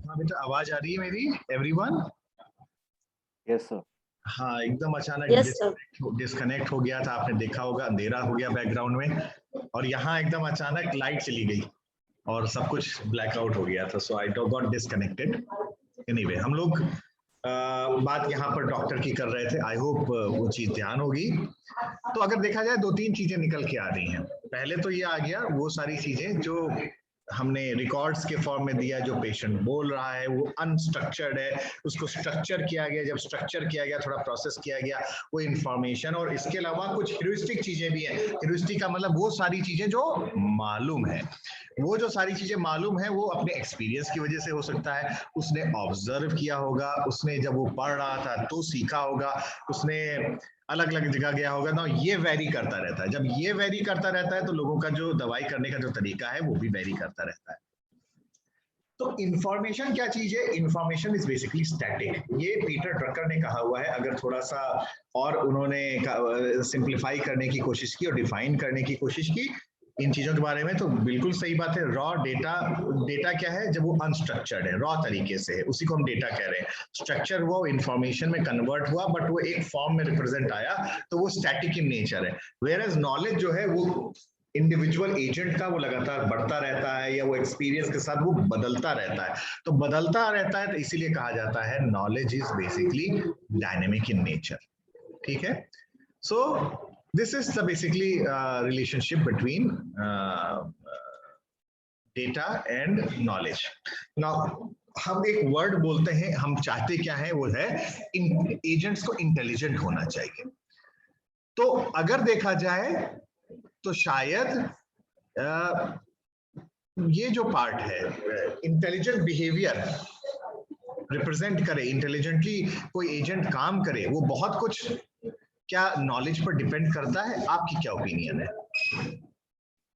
हाँ बेटा, आवाज आ रही है मेरी एवरीवन? Yes sir. हाँ, एकदम अचानक डिस्कनेक्ट हो गया था, आपने देखा होगा, अंधेरा हो गया बैकग्राउंड में, और यहाँ एकदम अचानक लाइट चली गई और सब कुछ ब्लैकआउट हो गया था, सो आई गॉट डिस्कनेक्टेड। एनीवे, हम लोग बात यहाँ पर डॉक्टर की कर रहे थे, आई होप वो चीज ध्यान होगी। तो अगर देखा जाए 2-3 चीजें निकल के आ रही हैं। पहले तो ये आ गया वो सारी चीजें जो हमने रिकॉर्ड्स के फॉर्म में दिया, जो पेशेंट बोल रहा है वो अनस्ट्रक्चर्ड है, उसको स्ट्रक्चर किया गया, जब स्ट्रक्चर किया गया, थोड़ा प्रोसेस किया गया वो इंफॉर्मेशन, और इसके अलावा कुछ ह्यूरिस्टिक चीजें भी हैं। ह्यूरिस्टिक का मतलब वो सारी चीजें जो मालूम है, वो जो सारी चीजें मालूम है वो अपने एक्सपीरियंस की वजह से हो सकता है, उसने ऑब्जर्व किया होगा, उसने जब वो पढ़ रहा था तो सीखा होगा, उसने अलग अलग जगह गया होगा ना, ये वेरी करता रहता है। जब ये वेरी करता रहता है तो लोगों का जो दवाई करने का जो तरीका है वो भी वेरी करता रहता है। तो इंफॉर्मेशन क्या चीज है? Information is basically static. ये पीटर ड्रकर ने कहा हुआ है। अगर थोड़ा सा और उन्होंने सिंप्लीफाई करने की कोशिश की और डिफाइन करने की कोशिश की इन चीजों के बारे में, तो बिल्कुल सही बात है। रॉ डेटा, डेटा क्या है? जब वो अनस्ट्रक्चर्ड है, रॉ तरीके से है, उसी को हम डेटा कह रहे हैं। स्ट्रक्चर वो इंफॉर्मेशन में कन्वर्ट हुआ, बट वो एक फॉर्म में रिप्रेजेंट आया, तो वो स्टैटिक इन नेचर है। वेयर एज नॉलेज जो है वो इंडिविजुअल एजेंट का, वो लगातार बढ़ता रहता है, या वो एक्सपीरियंस के साथ वो बदलता रहता है। तो बदलता रहता है, तो इसीलिए कहा जाता है knowledge is basically dynamic in nature. ठीक है? सो this is the basically relationship between data and knowledge. Now हम एक वर्ड बोलते हैं, हम चाहते क्या है, वो है एजेंट्स को इंटेलिजेंट होना चाहिए। तो अगर देखा जाए तो शायद ये जो पार्ट है इंटेलिजेंट बिहेवियर रिप्रेजेंट करे, इंटेलिजेंटली कोई एजेंट काम करे, वो बहुत कुछ क्या नॉलेज पर डिपेंड करता है? आपकी क्या ओपिनियन है?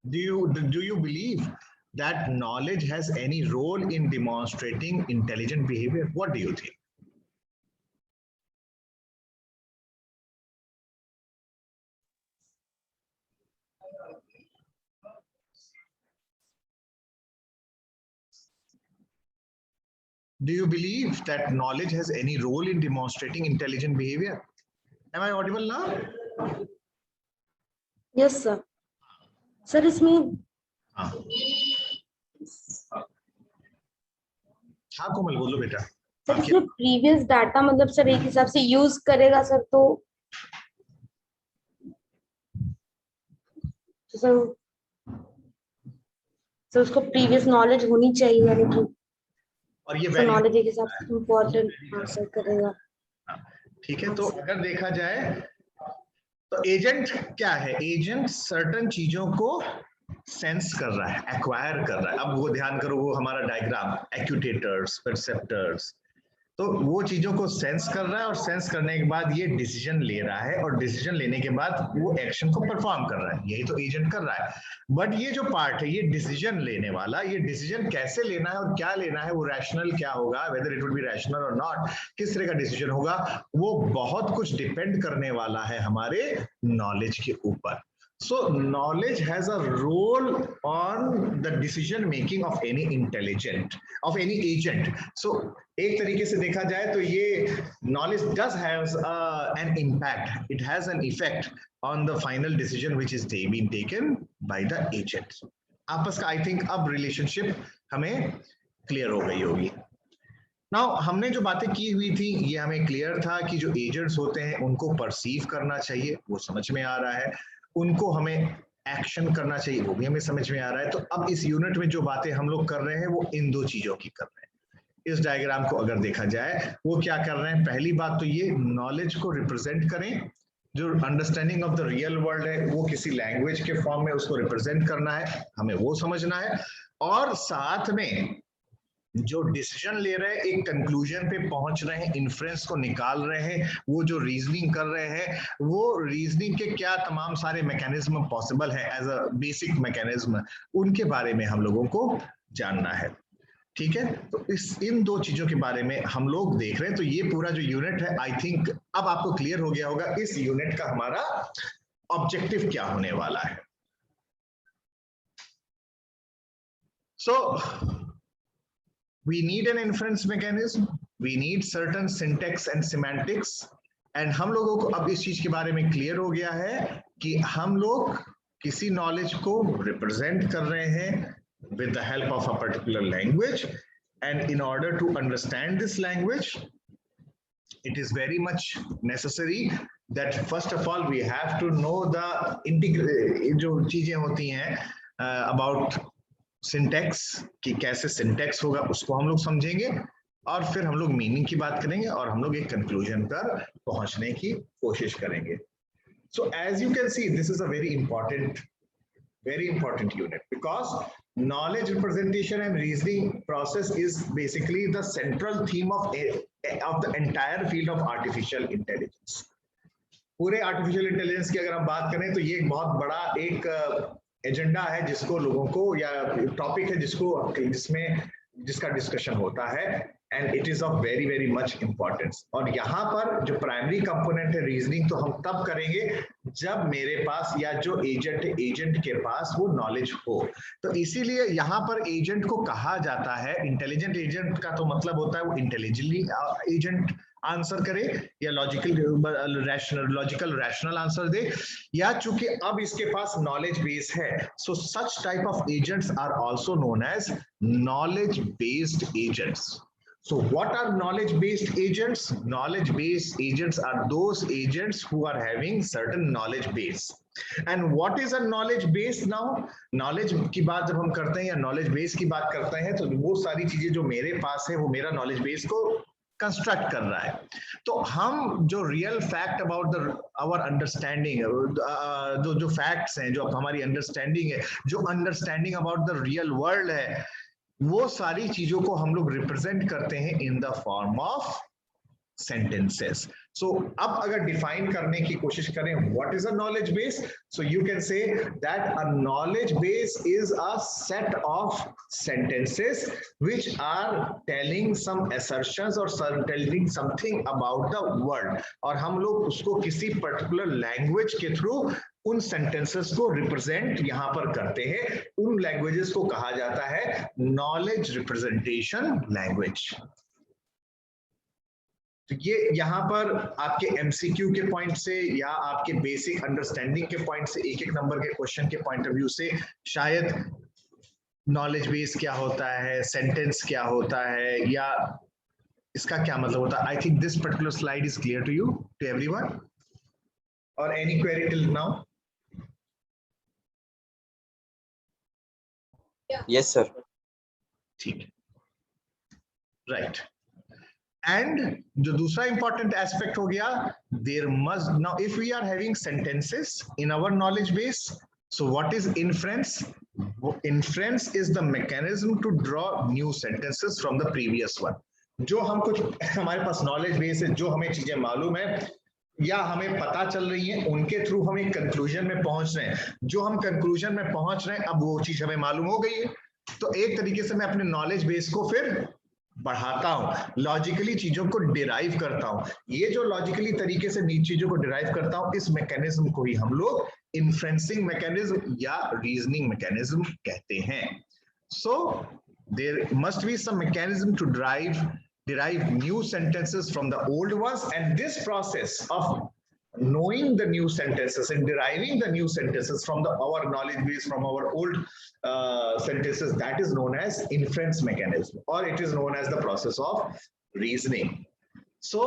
Do you believe that knowledge has any role in demonstrating intelligent behavior? What do you think? Do you believe that knowledge has any role in demonstrating intelligent behavior? Am I audible now? Yes, sir. Sir, इसमें हाँ कोमल बोलो बेटा। Sir इसमें previous data मतलब sir एक हिसाब से use करेगा सर, तो सर उसको प्रीवियस नॉलेज होनी चाहिए, यानी कि और ये नॉलेज एक हिसाब से इम्पोर्टेंट आंसर करेगा। ठीक है, तो अगर देखा जाए तो एजेंट क्या है? एजेंट सर्टेन चीजों को सेंस कर रहा है, एक्वायर कर रहा है। अब वो ध्यान करो, वो हमारा डायग्राम, एक्यूटेटर्स, परसेप्टर्स, तो वो चीजों को सेंस कर रहा है, और सेंस करने के बाद ये डिसीजन ले रहा है, और डिसीजन लेने के बाद वो एक्शन को परफॉर्म कर रहा है। यही तो एजेंट कर रहा है। बट ये जो पार्ट है, ये डिसीजन लेने वाला, ये डिसीजन कैसे लेना है और क्या लेना है, वो रैशनल क्या होगा, whether it would be rational और नॉट, किस तरह का डिसीजन होगा, वो बहुत कुछ डिपेंड करने वाला है हमारे नॉलेज के ऊपर। So knowledge has a role on the decision making of any intelligent, of any agent. So एक तरीके से देखा जाए तो ये knowledge does have an impact. It has an effect on the final decision which is being taken by the agent. आपस का I think अब relationship हमें clear हो गई होगी। Now हमने जो बातें की हुई थी, ये हमें क्लियर था कि जो एजेंट्स होते हैं उनको परसीव करना चाहिए, वो समझ में आ रहा है, उनको हमें एक्शन करना चाहिए, वो भी हमें समझ में आ रहा है। तो अब इस यूनिट में जो बातें हम लोग कर रहे हैं वो इन दो चीजों की कर रहे हैं। इस डायग्राम को अगर देखा जाए, वो क्या कर रहे हैं? पहली बात तो ये नॉलेज को रिप्रेजेंट करें, जो understanding of the real world है वो किसी लैंग्वेज के फॉर्म में उसको रिप्रेजेंट करना है, हमें वो समझना है, और साथ में जो डिसीजन ले रहे हैं, एक कंक्लूजन पे पहुंच रहे हैं, इन्फ्रेंस को निकाल रहे हैं, वो जो रीजनिंग कर रहे हैं, वो रीजनिंग के क्या तमाम सारे मैकेनिज्म पॉसिबल है एज अ बेसिक मैकेनिज्म, उनके बारे में हम लोगों को जानना है। ठीक है, तो इन दो चीजों के बारे में हम लोग देख रहे हैं। तो ये पूरा जो यूनिट है, आई थिंक अब आपको क्लियर हो गया होगा इस यूनिट का हमारा ऑब्जेक्टिव क्या होने वाला है। सो we need an inference mechanism, we need certain syntax and semantics, and हम लोगों को अब इस चीज के बारे में क्लियर हो गया है कि हम लोग किसी नॉलेज को रिप्रेजेंट कर रहे हैं with the help of a particular language, and in order to understand this language it is very much necessary that first of all we have to know the जो चीजें होती हैं about syntax कि कैसे syntax होगा उसको हम लोग समझेंगे, और फिर हम लोग मीनिंग की बात करेंगे और हम लोग एक कंक्लूजन पर पहुंचने की कोशिश करेंगे. So as you can see, this is a very important unit, because knowledge representation and reasoning process is basically the central theme of the entire field of artificial intelligence. पूरे artificial intelligence की अगर हम बात करें तो ये एक बहुत बड़ा एक एजेंडा है जिसको लोगों को, या टॉपिक है जिसका डिस्कशन होता है, and it is of very very much importance. और यहाँ पर जो प्राइमरी कंपोनेंट है रीजनिंग, तो हम तब करेंगे जब मेरे पास या जो एजेंट के पास वो नॉलेज हो. तो इसीलिए यहाँ पर एजेंट को कहा जाता है इंटेलिजेंट एजेंट. का तो मतलब होता है वो इंटेलिजेंटली एजेंट आंसर करे या लॉजिकल रैशनल आंसर दे, या चूंकि अब इसके पास नॉलेज बेस है, so such type of agents are also known as knowledge based agents. So what are knowledge based agents? Knowledge based agents are those agents who are having certain knowledge base. And what is a knowledge base now? Knowledge की बात जब हम करते हैं या knowledge base की बात करते हैं, तो वो सारी चीजें जो मेरे पास है वो मेरा knowledge base को कंस्ट्रक्ट कर रहा है. तो हम जो real fact about our understanding, जो फैक्ट्स हैं, जो हमारी अंडरस्टैंडिंग है, जो understanding about the real world है, वो सारी चीजों को हम लोग रिप्रेजेंट करते हैं in the form of sentences. So अब अगर डिफाइन करने की कोशिश करें what is a knowledge base, so you can say that a knowledge base is a set of sentences which are telling some assertions or telling something about the world, और हम लोग उसको किसी पर्टिकुलर लैंग्वेज के through उन sentences को represent यहां पर करते हैं. उन लैंग्वेजेस को कहा जाता है नॉलेज रिप्रेजेंटेशन लैंग्वेज. तो ये यहाँ पर आपके एमसीक्यू के पॉइंट से या आपके बेसिक अंडरस्टैंडिंग के पॉइंट से, एक एक नंबर के क्वेश्चन के पॉइंट ऑफ व्यू से शायद नॉलेज बेस क्या होता है, सेंटेंस क्या होता है, या इसका क्या मतलब होता है. I think this particular slide is clear to you, to everyone, और any query till now? Yes sir. ठीक है, राइट. एंड जो दूसरा इंपॉर्टेंट एस्पेक्ट हो गया, there must now if we are having sentences in our knowledge base, so what is inference? Inference is the mechanism to draw new sentences from the previous one. जो हम कुछ हमारे पास knowledge base है, जो हमें चीजें मालूम है या हमें पता चल रही है, उनके थ्रू हम एक कंक्लूजन में पहुंच रहे हैं. जो हम कंक्लूजन में पहुंच रहे हैं, अब वो चीज हमें मालूम हो गई है, तो एक तरीके से मैं अपने नॉलेज बेस को फिर बढ़ाता हूं, लॉजिकली चीजों को डिराइव करता हूं. ये जो लॉजिकली तरीके से चीजों को डिराइव करता हूं, इस मैकेनिज्म को ही हम लोग इन्फ्रेंसिंग मैकेनिज्म या रीजनिंग मैकेनिज्म कहते हैं. So there must be some mechanism to derive new sentences from the old ones, and this process of knowing the new sentences and deriving the new sentences from our knowledge base, from our old sentences, that is known as inference mechanism, or it is known as the process of reasoning. So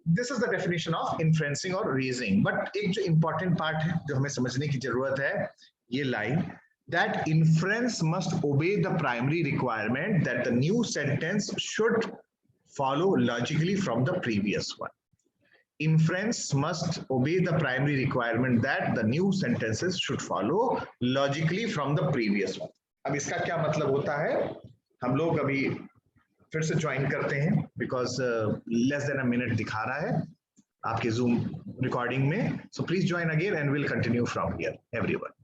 this is the definition of inferencing or reasoning. But एक जो important part है जो हमें समझने की जरूरत है, ये line, that inference must obey the primary requirement that the new sentence should follow logically from the previous one. Inference must obey the primary requirement that the new sentences should follow logically from the previous one. अब इसका क्या मतलब होता है, हम लोग अभी फिर से ज्वाइन करते हैं, because less than a minute दिखा रहा है आपके Zoom recording में. So please join again and we'll continue from here, everyone.